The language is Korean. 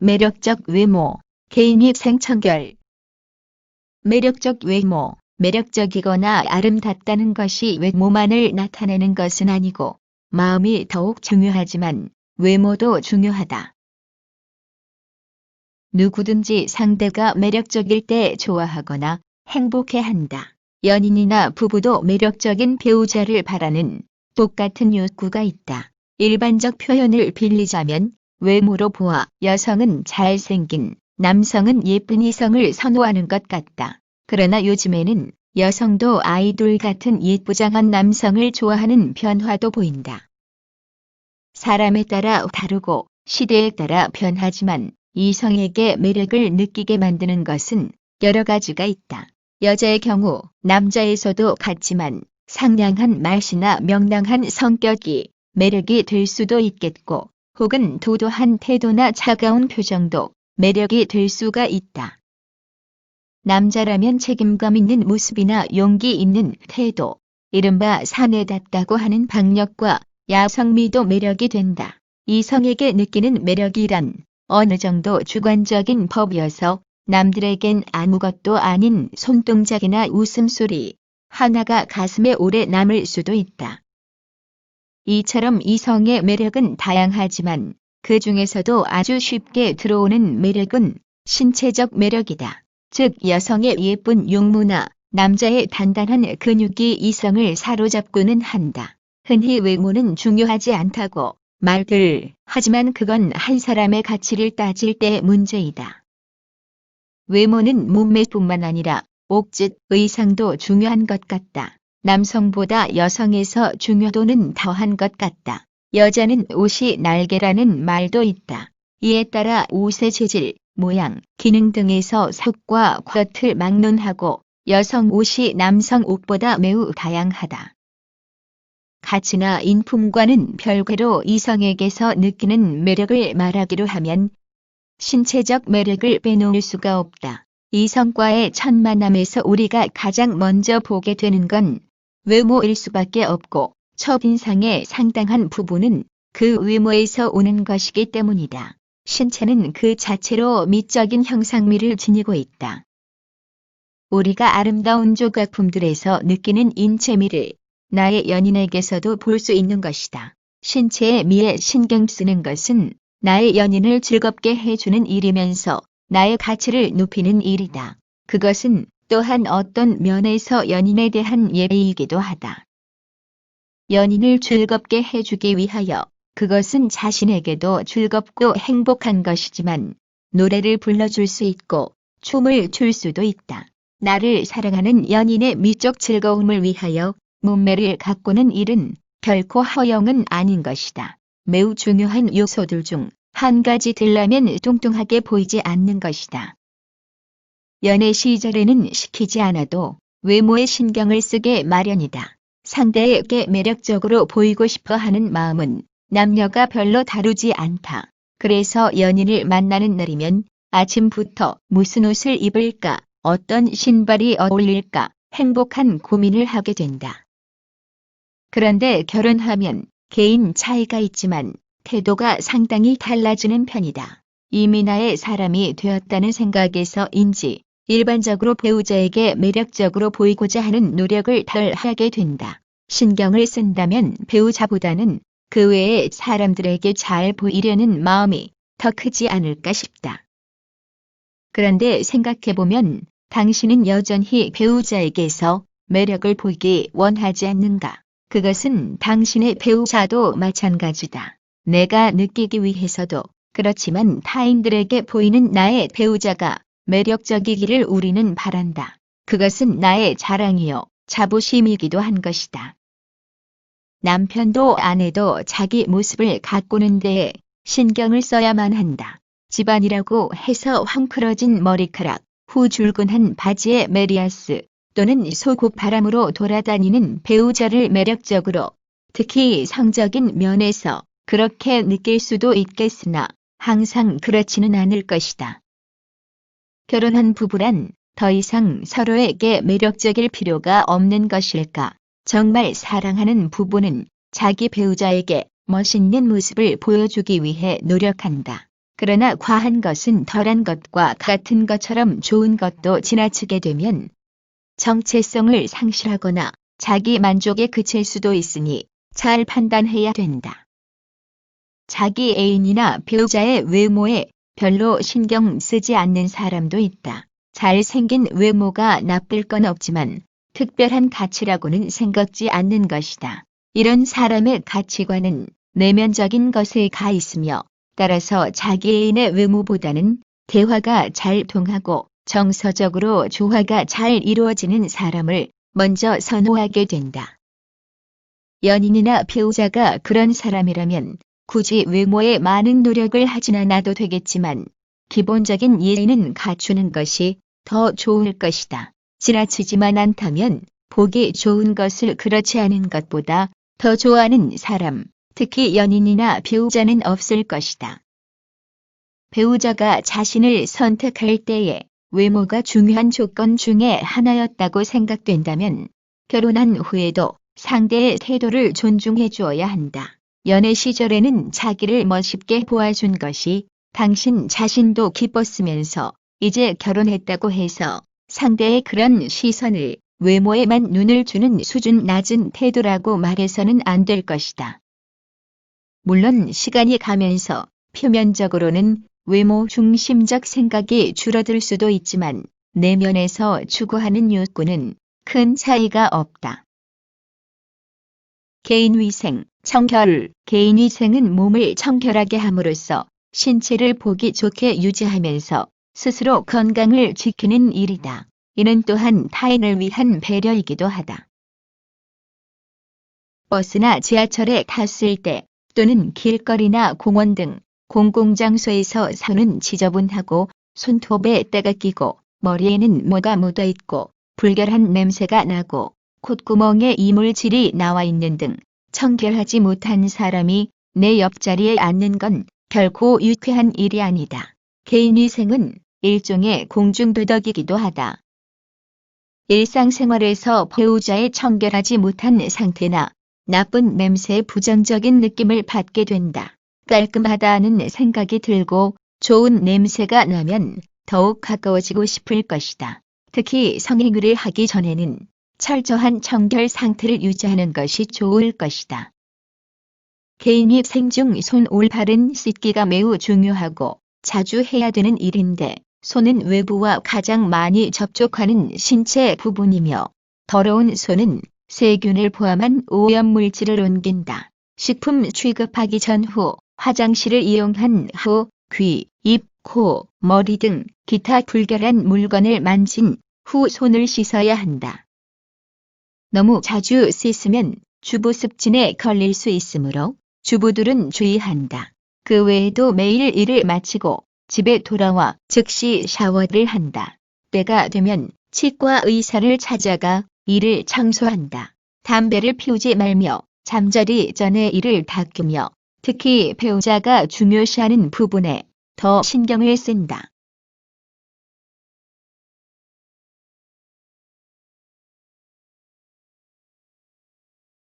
매력적 외모, 개인이 생청결. 매력적 외모, 매력적이거나 아름답다는 것이 외모만을 나타내는 것은 아니고 마음이 더욱 중요하지만 외모도 중요하다. 누구든지 상대가 매력적일 때 좋아하거나 행복해한다. 연인이나 부부도 매력적인 배우자를 바라는 똑같은 욕구가 있다. 일반적 표현을 빌리자면 외모로 보아 여성은 잘생긴, 남성은 예쁜 이성을 선호하는 것 같다. 그러나 요즘에는 여성도 아이돌 같은 예쁘장한 남성을 좋아하는 변화도 보인다. 사람에 따라 다르고 시대에 따라 변하지만 이성에게 매력을 느끼게 만드는 것은 여러 가지가 있다. 여자의 경우 남자에서도 같지만 상냥한 말씨나 명랑한 성격이 매력이 될 수도 있겠고 혹은 도도한 태도나 차가운 표정도 매력이 될 수가 있다. 남자라면 책임감 있는 모습이나 용기 있는 태도, 이른바 사내답다고 하는 박력과 야성미도 매력이 된다. 이성에게 느끼는 매력이란 어느 정도 주관적인 법이어서 남들에겐 아무것도 아닌 손동작이나 웃음소리 하나가 가슴에 오래 남을 수도 있다. 이처럼 이성의 매력은 다양하지만 그 중에서도 아주 쉽게 들어오는 매력은 신체적 매력이다. 즉 여성의 예쁜 용모나 남자의 단단한 근육이 이성을 사로잡고는 한다. 흔히 외모는 중요하지 않다고 말들 하지만 그건 한 사람의 가치를 따질 때의 문제이다. 외모는 몸매뿐만 아니라 옷짓, 의상도 중요한 것 같다. 남성보다 여성에서 중요도는 더한 것 같다. 여자는 옷이 날개라는 말도 있다. 이에 따라 옷의 재질, 모양, 기능 등에서 속과 겉을 막론하고 여성 옷이 남성 옷보다 매우 다양하다. 가치나 인품과는 별개로 이성에게서 느끼는 매력을 말하기로 하면 신체적 매력을 빼놓을 수가 없다. 이성과의 첫 만남에서 우리가 가장 먼저 보게 되는 건 외모일 수밖에 없고 첫인상의 상당한 부분은 그 외모에서 오는 것이기 때문이다. 신체는 그 자체로 미적인 형상미를 지니고 있다. 우리가 아름다운 조각품들에서 느끼는 인체미를 나의 연인에게서도 볼 수 있는 것이다. 신체의 미에 신경 쓰는 것은 나의 연인을 즐겁게 해주는 일이면서 나의 가치를 높이는 일이다. 그것은 또한 어떤 면에서 연인에 대한 예의이기도 하다. 연인을 즐겁게 해주기 위하여 그것은 자신에게도 즐겁고 행복한 것이지만 노래를 불러줄 수 있고 춤을 출 수도 있다. 나를 사랑하는 연인의 미적 즐거움을 위하여 몸매를 가꾸는 일은 결코 허영은 아닌 것이다. 매우 중요한 요소들 중 한 가지 들라면 뚱뚱하게 보이지 않는 것이다. 연애 시절에는 시키지 않아도 외모에 신경을 쓰게 마련이다. 상대에게 매력적으로 보이고 싶어 하는 마음은 남녀가 별로 다르지 않다. 그래서 연인을 만나는 날이면 아침부터 무슨 옷을 입을까, 어떤 신발이 어울릴까 행복한 고민을 하게 된다. 그런데 결혼하면 개인 차이가 있지만 태도가 상당히 달라지는 편이다. 이미 나의 사람이 되었다는 생각에서인지 일반적으로 배우자에게 매력적으로 보이고자 하는 노력을 덜 하게 된다. 신경을 쓴다면 배우자보다는 그 외의 사람들에게 잘 보이려는 마음이 더 크지 않을까 싶다. 그런데 생각해보면 당신은 여전히 배우자에게서 매력을 보이기 원하지 않는가? 그것은 당신의 배우자도 마찬가지다. 내가 느끼기 위해서도 그렇지만 타인들에게 보이는 나의 배우자가 매력적이기를 우리는 바란다. 그것은 나의 자랑이요 자부심이기도 한 것이다. 남편도 아내도 자기 모습을 가꾸는 데에 신경을 써야만 한다. 집안이라고 해서 헝클어진 머리카락, 후줄근한 바지에 메리아스 또는 속옷 바람으로 돌아다니는 배우자를 매력적으로, 특히 성적인 면에서 그렇게 느낄 수도 있겠으나 항상 그렇지는 않을 것이다. 결혼한 부부란 더 이상 서로에게 매력적일 필요가 없는 것일까? 정말 사랑하는 부부는 자기 배우자에게 멋있는 모습을 보여주기 위해 노력한다. 그러나 과한 것은 덜한 것과 같은 것처럼 좋은 것도 지나치게 되면 정체성을 상실하거나 자기 만족에 그칠 수도 있으니 잘 판단해야 된다. 자기 애인이나 배우자의 외모에 별로 신경 쓰지 않는 사람도 있다. 잘생긴 외모가 나쁠 건 없지만 특별한 가치라고는 생각지 않는 것이다. 이런 사람의 가치관은 내면적인 것에 가 있으며 따라서 자기 애인의 외모보다는 대화가 잘 통하고 정서적으로 조화가 잘 이루어지는 사람을 먼저 선호하게 된다. 연인이나 배우자가 그런 사람이라면 굳이 외모에 많은 노력을 하진 않아도 되겠지만 기본적인 예의는 갖추는 것이 더 좋을 것이다. 지나치지만 않다면 보기 좋은 것을 그렇지 않은 것보다 더 좋아하는 사람, 특히 연인이나 배우자는 없을 것이다. 배우자가 자신을 선택할 때에 외모가 중요한 조건 중에 하나였다고 생각된다면 결혼한 후에도 상대의 태도를 존중해 주어야 한다. 연애 시절에는 자기를 멋있게 보아준 것이 당신 자신도 기뻤으면서 이제 결혼했다고 해서 상대의 그런 시선을 외모에만 눈을 주는 수준 낮은 태도라고 말해서는 안 될 것이다. 물론 시간이 가면서 표면적으로는 외모 중심적 생각이 줄어들 수도 있지만 내면에서 추구하는 욕구는 큰 차이가 없다. 개인위생, 청결. 개인위생은 몸을 청결하게 함으로써 신체를 보기 좋게 유지하면서 스스로 건강을 지키는 일이다. 이는 또한 타인을 위한 배려이기도 하다. 버스나 지하철에 탔을 때 또는 길거리나 공원 등 공공장소에서 손은 지저분하고 손톱에 때가 끼고 머리에는 뭐가 묻어 있고 불결한 냄새가 나고 콧구멍에 이물질이 나와 있는 등 청결하지 못한 사람이 내 옆자리에 앉는 건 결코 유쾌한 일이 아니다. 개인위생은 일종의 공중도덕이기도 하다. 일상생활에서 배우자의 청결하지 못한 상태나 나쁜 냄새에 부정적인 느낌을 받게 된다. 깔끔하다는 생각이 들고 좋은 냄새가 나면 더욱 가까워지고 싶을 것이다. 특히 성행위를 하기 전에는 철저한 청결 상태를 유지하는 것이 좋을 것이다. 개인위생 중 손 올바른 씻기가 매우 중요하고 자주 해야 되는 일인데 손은 외부와 가장 많이 접촉하는 신체 부분이며 더러운 손은 세균을 포함한 오염물질을 옮긴다. 식품 취급하기 전후, 화장실을 이용한 후, 귀, 입, 코, 머리 등 기타 불결한 물건을 만진 후 손을 씻어야 한다. 너무 자주 씻으면 주부습진에 걸릴 수 있으므로 주부들은 주의한다. 그 외에도 매일 일을 마치고 집에 돌아와 즉시 샤워를 한다. 때가 되면 치과 의사를 찾아가 이를 청소한다. 담배를 피우지 말며 잠자리 전에 이를 닦으며 특히 배우자가 중요시하는 부분에 더 신경을 쓴다.